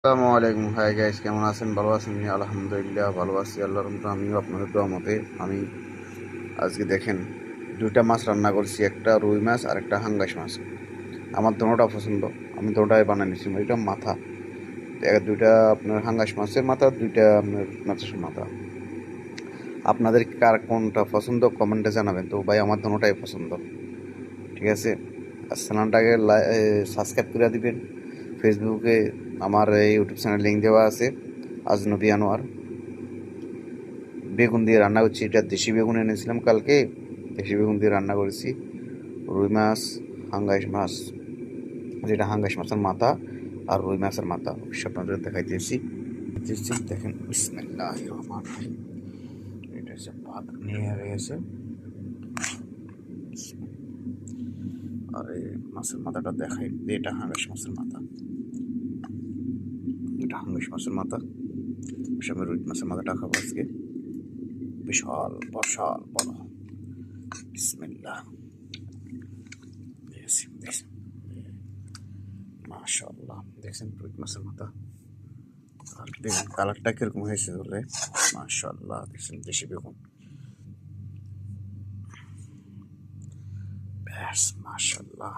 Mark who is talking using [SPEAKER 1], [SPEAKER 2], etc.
[SPEAKER 1] আসসালামু আলাইকুম। Hi guys, কেমন আছেন? ভালো আছেন? আলহামদুলিল্লাহ ভালো আছি, আল্লাহর রহমতে। আমিও আপনাদের দোয়া মতে আমি আজকে দেখেন দুইটা মাছ রান্না করছি, একটা রুই মাছ আর একটা হাঙ্গাস মাছ। আমার দোনোটা পছন্দ, আমি দোনোটাই বানিয়ে নিচ্ছি। এটা মাথা দুইটা আপনার হাঙ্গাস মাছের মাথা, দুইটা আপনার মাছের মাথা। আপনাদের কার কোনটা পছন্দ কমেন্টে জানাবেন। তো ভাই আমার দোনোটাই পছন্দ, ঠিক আছে। আর চ্যানেলটাকে সাবস্ক্রাইব করে দিবেন। ফেসবুকে আমার ইউটিউব চ্যানেল লিঙ্ক দেওয়া আছে, আজনবী আনোয়ার। বেগুন দিয়ে রান্না করছি, এটা দেশি বেগুন এনেছিলাম কালকে, দেশি বেগুন দিয়ে রান্না করেছি। রুই মাছ, হাঙ্গাস মাছ, যেটা হাঙ্গাস মাছের মাথা আর রুই মাছের মাথা, অবশ্যই আপনাদের দেখাইতেছি। দেখেন, বিসমিল্লাহির রহমানির রহিম। এটা হচ্ছে ভাত নিয়ে গেছে, আর এই মাছের মাথাটা দেখাই। এটা হাঙ্গাস মাছের মাথা, এটা হাঙ্গাস মাছের মাথা। আমি রুই মাছের মাথাটা খাবো আজকে, বিশাল বিশাল বড়। বিসমিল্লাহ। মাশাআল্লাহ, দেখছেন রুই মাছের মাথা। আর দেখুন কালারটা কিরকম হয়েছে বলে, মাশাআল্লাহ। দেখছেন দেশি বেগুন, ব্যাস মাশাআল্লাহ।